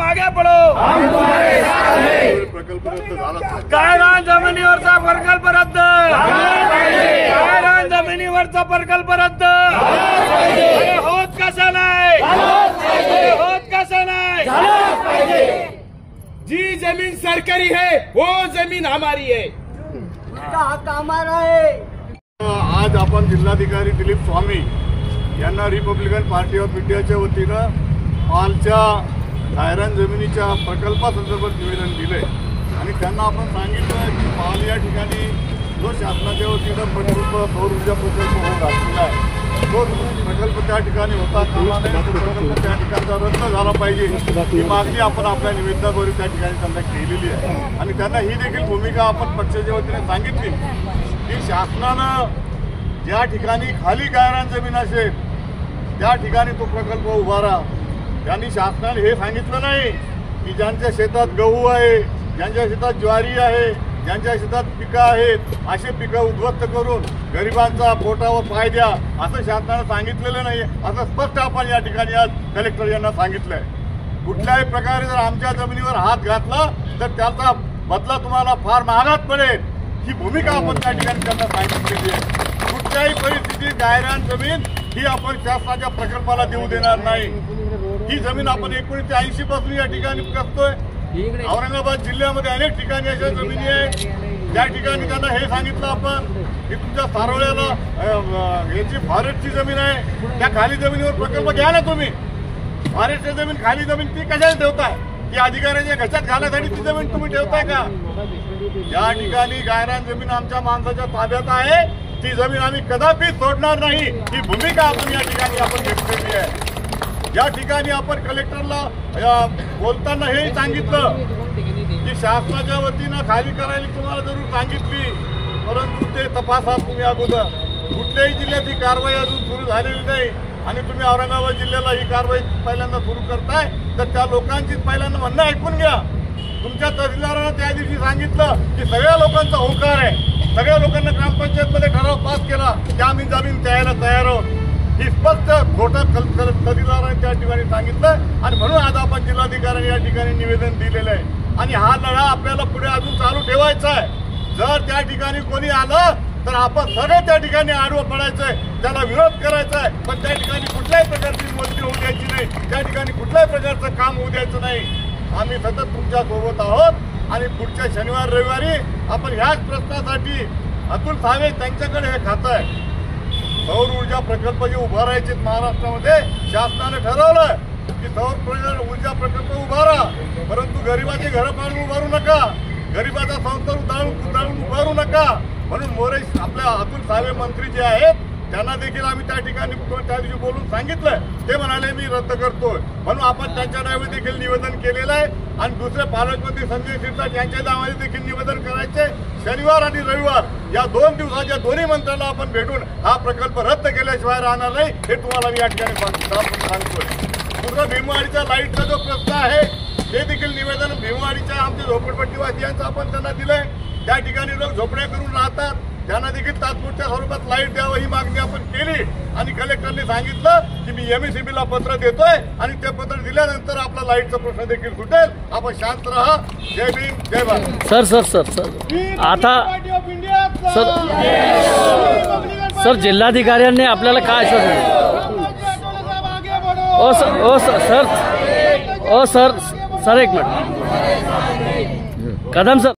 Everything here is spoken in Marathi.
आगे बढ़ो। गायरान जमिनीवरचा प्रकल्प रद्द, गायरान जमिनीवरचा प्रकल्प रद्द होत कसा नाही, होत कसा नाही। जी जमीन सरकारी है वो जमीन हमारी है, उसका हक हमारा है। आज आपण जिल्हाधिकारी दिलीप स्वामी यांना रिपब्लिकन पार्टी ऑफ इंडियाच्या वतीनं मालच्या गायरान जमिनीच्या प्रकल्पासंदर्भात निवेदन दिले आणि त्यांना आपण सांगितलं की माल या ठिकाणी जो शासनाच्या वतीनं प्रकल्प सौर ऊर्जा प्रकल्प होऊन राहिलेला आहे तो प्रकल्प त्या ठिकाणी होता प्रकल्प त्या ठिकाणचा रद्द झाला पाहिजे ही मागणी आपण आपल्या निवेदनाद्वारे त्या ठिकाणी त्यांना केलेली आहे आणि त्यांना ही देखील भूमिका आपण पक्षाच्या वतीने सांगितली की शासनानं ज्या ठिकाणी खाली गायरान जमीन असेल त्या ठिकाणी तो प्रकल्प उभारा। त्यांनी शासनाने हे सांगितलं नाही की ज्यांच्या शेतात गहू आहे, ज्यांच्या शेतात ज्वारी आहे, ज्यांच्या शेतात पिकं आहेत असे पिकं उद्ध्वस्त करून गरिबांचा पोटावर पाय द्या असं शासनानं सांगितलेलं नाही, असं स्पष्ट आपण या ठिकाणी आज कलेक्टर यांना सांगितलंय। कुठल्याही प्रकारे जर आमच्या जमिनीवर हात घातला तर त्याचा बदला तुम्हाला फार महागात पडेल ही भूमिका आपण त्या ठिकाणी त्यांना सांगितलेली आहे। कुठल्याही परिस्थितीत गायरान जमीन ही आपण शासनाच्या प्रकल्पाला देऊ देणार नाही। ही जमीन आपण 1980 पासून या ठिकाणी करतोय। औरंगाबाद जिल्ह्यामध्ये अनेक ठिकाणी अशा जमिनी आहेत त्या ठिकाणी त्यांना हे सांगितलं आपण की तुमच्या सारोळ्याला याची फॉरेस्टची जमीन आहे त्या खाली जमिनीवर प्रकल्प घ्या ना तुम्ही। फॉरेस्टची जमीन खाली जमीन ती कशाला ठेवताय की अधिकाऱ्याच्या घशात घालण्यासाठी ती जमीन तुम्ही ठेवताय का? या ठिकाणी गायरान जमीन आमच्या माणसाच्या ताब्यात आहे, ती जमीन आम्ही कदापि सोडणार नाही ही भूमिका आपण या ठिकाणी आपण घेतलेली आहे। या ठिकाणी आपण कलेक्टरला बोलताना हे सांगितलं की शासनाच्या वतीनं खाली करायला तुम्हाला जरूर सांगितली परंतु ते तपासा तुम्ही अगोदर। कुठल्याही जिल्ह्यात ही कारवाई अजून सुरू झालेली नाही आणि तुम्ही औरंगाबाद जिल्ह्याला ही कारवाई पहिल्यांदा सुरू करताय तर त्या लोकांची पहिल्यांदा म्हणणं ऐकून घ्या। तुमच्या तहसीलदारानं त्या दिवशी सांगितलं की सगळ्या लोकांचा होकार आहे, सगळ्या लोकांना ग्रामपंचायतमध्ये ठराव पास केला की आम्ही जमीन द्यायला तयार आहोत ही स्पष्ट खोटं तहसीलदारांनी त्या ठिकाणी सांगितलं आणि म्हणून आज आपण जिल्हाधिकाऱ्यांनी या ठिकाणी निवेदन दिलेलं आहे आणि हा लढा आपल्याला पुढे अजून चालू ठेवायचा आहे। जर त्या ठिकाणी कोणी आलं तर आपण सगळे त्या ठिकाणी आडवं पडायचंय, त्याला विरोध करायचा आहे पण त्या ठिकाणी कुठल्याही प्रकारची मंत्री होऊ द्यायची नाही, त्या ठिकाणी कुठल्याही प्रकारचं काम होऊ द्यायचं नाही। आम्ही सतत तुमच्या सोबत आहोत आणि पुढच्या शनिवार रविवारी आपण ह्याच प्रश्नासाठी अतुल सावे त्यांच्याकडे हे खातं आहे सौर ऊर्जा प्रकल्प जे उभारायचे महाराष्ट्रामध्ये शासनाने ठरवलं की सौर ऊर्जा प्रकल्प उभारा परंतु गरिबाचे घरं पाडून उभारू नका, गरिबाचा संसार उधाळून उभारू नका। म्हणून मोरे आपल्या अतुल सावे मंत्री जे आहेत त्यांना देखील आम्ही त्या ठिकाणी त्या दिवशी बोलून सांगितलं, ते म्हणाले मी रद्द करतोय म्हणून आपण त्यांच्या नावे देखील निवेदन केलेलं आहे आणि दुसरे पालकमंत्री संजय शिरसाट यांच्या नावाने देखील निवेदन करायचे। शनिवार आणि रविवार या 2 दिवसाच्या दोन्ही मंत्र्यांना आपण भेटून हा प्रकल्प रद्द केल्याशिवाय राहणार नाही हे तुम्हाला मी या ठिकाणी सांगतोय। दुसरा भीमवाडीच्या लाईटचा जो प्रश्न आहे ते देखील निवेदन भीमवाडीच्या आमच्या झोपडपट्टीवासियांचं आपण त्यांना दिलंय। त्या ठिकाणी लोक झोपड्या करून राहतात त्यांना देखील तात्पुरत्या स्वरूपात लाईट द्यावं ही मागणी आपण केली आणि कलेक्टरने सांगितलं की मी MECBला पत्र देतोय आणि ते पत्र दिल्यानंतर आपला लाईटचा प्रश्न देखील सुटेल। आपण शांत राहा। जय भीम जय भारत। सर आता सर जिल्हाधिकाऱ्यांनी आपल्याला काय आश्वासन दिलं? सर एक मिनिट कदम सर